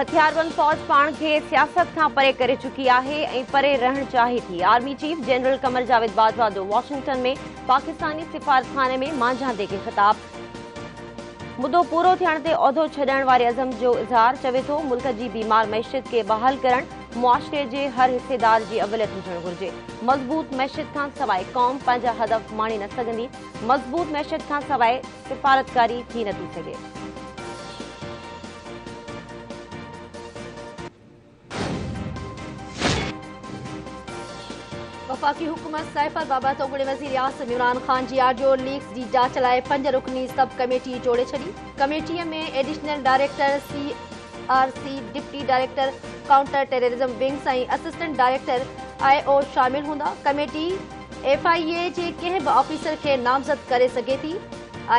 हथियारबंद फौज पाण खे सियासत खां परे करे चुकी आहे ऐं परे रहण चाहे थी। Army chief general Qamar Javed Bajwa जो वॉशिंगटन में पाकिस्तानी सिफारतखाने में मांझांदे खे ख़िताब। मुद्दो पूरो थियण ते उहिदो छॾण वारे अज़म जो इज़हार। चवे थो मुल्क जी बीमार मैशियत खे बहाल करण मुआशरे जे हर हिसेदार जी अवलियत हुजणु घुर्जे। मज़बूत मैशियत खां सवाइ क़ौम पंहिंजा हदफ़ माणे न सघंदी। मज़बूत मैशियत खां सवाइ सिफारतकारी थी नथी सघे। वफ़ाक़ी हुकूमत साइफर बाबति उॻड़े वज़ीर आसिम इमरान ख़ान जी ऑडियो लीक्स जी जाच लाइ 5 रुकनी सब कमेटी जोड़े छॾी। कमेटीअ में additional director CRC, deputy director counter terrorism wings ऐं असिस्टेंट डायरेक्टर IO शामिल हूंदा। कमेटी FIA जे कंहिं बि ऑफिसर खे नामज़द करे सघे थी।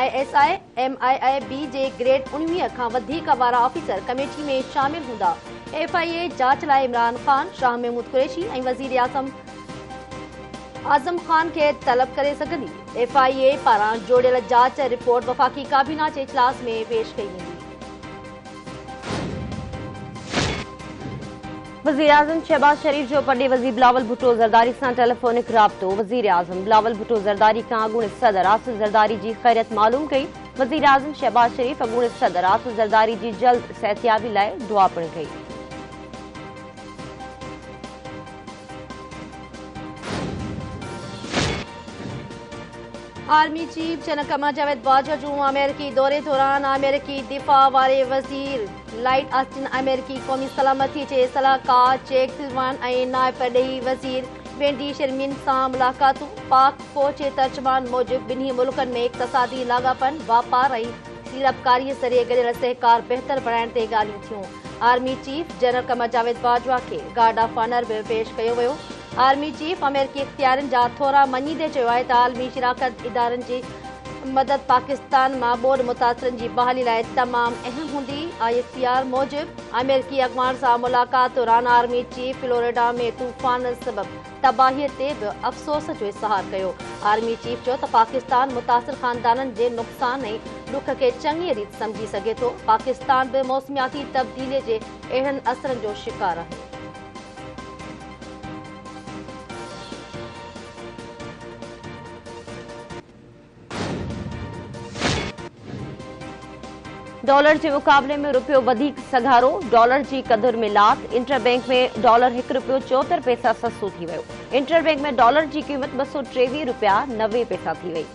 ISI MIIB जे ग्रेड 19 खां वधीक वारा ऑफिसर कमेटी में शामिल हूंदा। FIA जाच लाइ इमरान ख़ान, शाह महमूद कुरैशी ऐं वज़ीर आज़म ख़ान खे तलब करे सघंदी। FIA पारां जोड़ियल जाच रिपोर्ट वफ़ाक़ी काबीना जे इजलास में पेश कई वेंदी। वज़ीर आज़म शहबाज शरीफ जो पॾे वज़ीर बिलावल भुट्टो ज़रदारी सां टेलीफोनिक राब्तो। वज़ीर आज़म बिलावल भुट्टो ज़रदारी खां अॻूणे सदर आसिफ ज़रदारी जी ख़ैरियत मालूम कई। वज़ीर आज़म शहबाज शरीफ अॻूणे सदर आसिफ ज़रदारी जी जल्द सिहतयाबी लाइ दुआ पिणु कई। Army chief general Qamar Javed Bajwa जो अमेरिकी दौरे दौरान अमेरिकी दिफ़ा वारे वज़ीर लाइट ऑस्टिन, अमेरिकी क़ौमी सलामती जे सलाहकार जैक सिल्वान ऐं नायब परॾेही वज़ीर वेंडी शेरमिन सां मुलाक़ातूं। पाक फ़ौज जे तर्जुमान मूजिब ॿिन्ही मुल्कनि में इक़्तिसादी लाॻापन, वापार ऐं सीड़पकारीअ ज़रिए गॾियल सहकार बहितर बणाइण ते ॻाल्हियूं थियूं। Army chief general Qamar Javed Bajwa खे गार्ड ऑफ ऑनर बि पेश कयो वियो। आर्मी चीफ अमेरिकी इख़्तियारनि जा थोरा मञीदे चयो आहे त आलमी शिराकत इदारनि जी मदद पाकिस्तान मां ॿोॾ मुतासिरनि जी बहाली लाइ तमामु अहम हूंदी। ISPR मूजिब अमेरिकी अॻवान सां मुलाक़ात दौरान आर्मी चीफ फ्लोरिडा में तूफ़ान सबबि तबाहीअ ते बि अफ़सोस जो इज़हार कयो। आर्मी चीफ चयो त पाकिस्तान मुतासिर ख़ानदाननि जे नुक़सान ऐं ॾुख खे चङी रीति सम्झी सघे थो। पाकिस्तान बि मौसमियाती तब्दीलीअ जे अहिड़नि असरनि जो शिकार आहे। डॉलर जे मुक़ाबले में रुपयो वधीक सघारो, डॉलर जी क़दुर में लात। इंटरबैंक में डॉलर 1 रुपयो 74 पैसा सस्तो थी वियो। इंटरबैंक में डॉलर जी क़ीमत 223 रुपया 90 पैसा थी वई।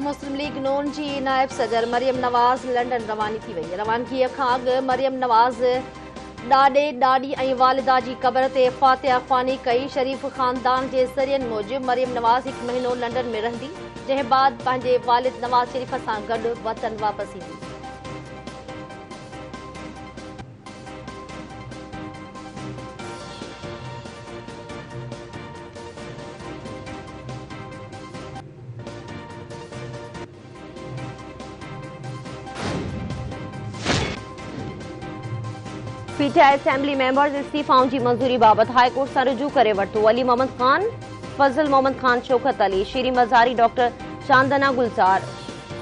मुस्लिम लीग नून जी नायब सदर मरियम नवाज़ लंडन रवानी थी वई। रवानगीअ खां अॻु मरियम नवाज़ ॾाॾे ॾाॾी ऐं वालिदा जी क़बर ते फातिहा ख़्वानी कई। शरीफ़ ख़ानदान जे ज़रियनि मूजिब मरियम नवाज़ 1 महीनो लंडन में रहंदी, जंहिं बाद पंहिंजे वालिद नवाज़ शरीफ़ सां गॾु वतन वापसि ईंदी। PTI असेंबली मेंबर्स इस्तीफ़ाउनि जी मंज़ूरी बाबति हाई कोर्ट सां रुजू करे वरितो। अली मोहम्मद ख़ान, फज़ल मोहम्मद ख़ान, शौकत अली, शीरी मज़ारी, डॉक्टर चांदना गुलजार,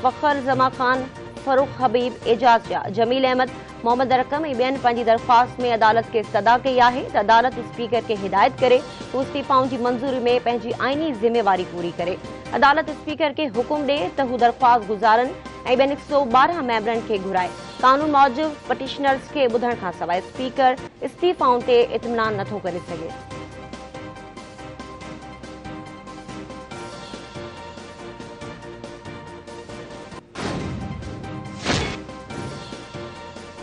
फ़खर ज़मा ख़ान, फ़रूख़ हबीब, एजाज शाह, जमील अहमद, मोहम्मद रकम ऐं ॿियनि पंहिंजी दरख़्वास्त में अदालत खे इस्तदा कई आहे त अदालत स्पीकर खे हिदायत करे हू इस्तीफ़ाउनि जी मंज़ूरी में पंहिंजी आइनी ज़िम्मेवारी पूरी करे। अदालत स्पीकर खे हुकुम ॾे त हू दरख़्वास्त गुज़ारनि ऐं ॿियनि 112 मेंबरनि खे घुराए। कानून मूजिब पटिशनर्स खे ॿुधण खां सवाइ स्पीकर इस्तीफ़ाउनि ते इत्मिनान नथो करे सघे।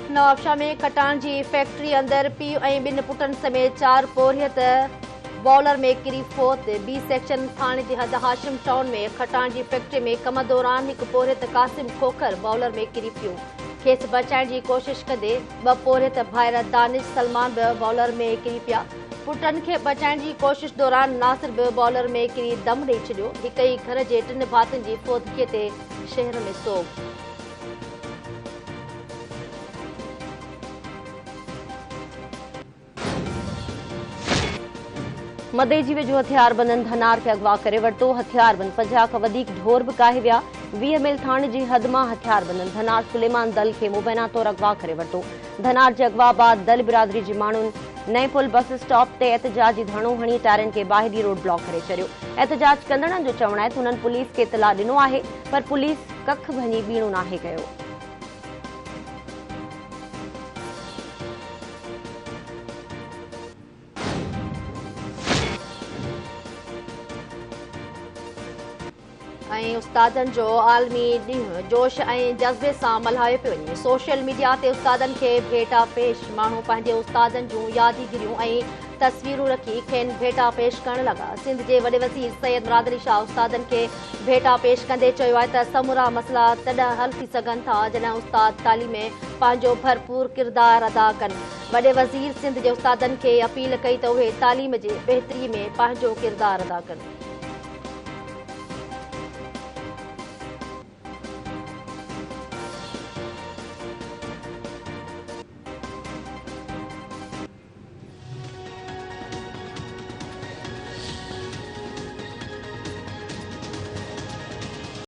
नवाबशाह में खटाण जी फैक्ट्री अंदरि पीउ ऐं 2 पुटनि समेत 4 पोरियत बॉलर में किरी फोत। B सेक्शन थाणे जे हद हाशिम टाउन में खटाण जी फैक्ट्री में कम दौरान हिकु पोरियत कासिम खोखर बॉलर में किरी पियो। खेसि बचाइण जी कोशिश कंदे 2 पोरियत भाइर दानिश सलमान बि बॉलर में किरी पिया। पुटनि खे बचाइण जी कोशिश दौरान नासिर बि बॉलर में किरी दम ॾेई छॾियो। हिक ई घर जे 3 भातियुनि जी फोतगीअ ते शहर में सोग। मदे जी वेझो हथियारबंदनि धनार खे अगवा करे वरितो। हथियारबंद 50 खां वधीक ढोर बि काहे विया। 20 मील थाणे जी हद मां हथियारबंदनि धनार सुलेमान दल खे मुबैना तौर अगवा करे वरितो। धनार जे अगवा बाद दल बिरादरी जे माण्हुनि नए पुल बस स्टॉप ते एहतजाजी धरणो हणी टायरनि खे ॿाहिरीं रोड ब्लॉक करे छॾियो। एहतजाज कंदड़नि जो चवणु आहे त हुननि पुलिस खे इतला ॾिनो आहे, पर पुलिस कख भञी बीणो नाहे कयो। उस्तादनि जो आलमी ॾींहुं जोश ऐं जज़्बे सां मल्हायो पियो वञे। सोशल मीडिया ते उस्तादनि खे भेटा पेश माण्हू पंहिंजे उस्तादनि जूं यादगिरियूं ऐं तस्वीरूं रखी खेनि भेटा पेश करण लॻा। सिंध जे वॾे वज़ीर सैयद मुराद अली शाह उस्तादनि खे भेटा पेश कंदे चयो आहे त समूरा मसइला तॾहिं हल थी सघनि था जॾहिं उस्ताद तालीम में पंहिंजो भरपूर किरदारु अदा कनि। वॾे वज़ीर सिंध जे उस्तादनि खे अपील कई त उहे तालीम जे बहितरी में पंहिंजो किरदारु अदा कनि।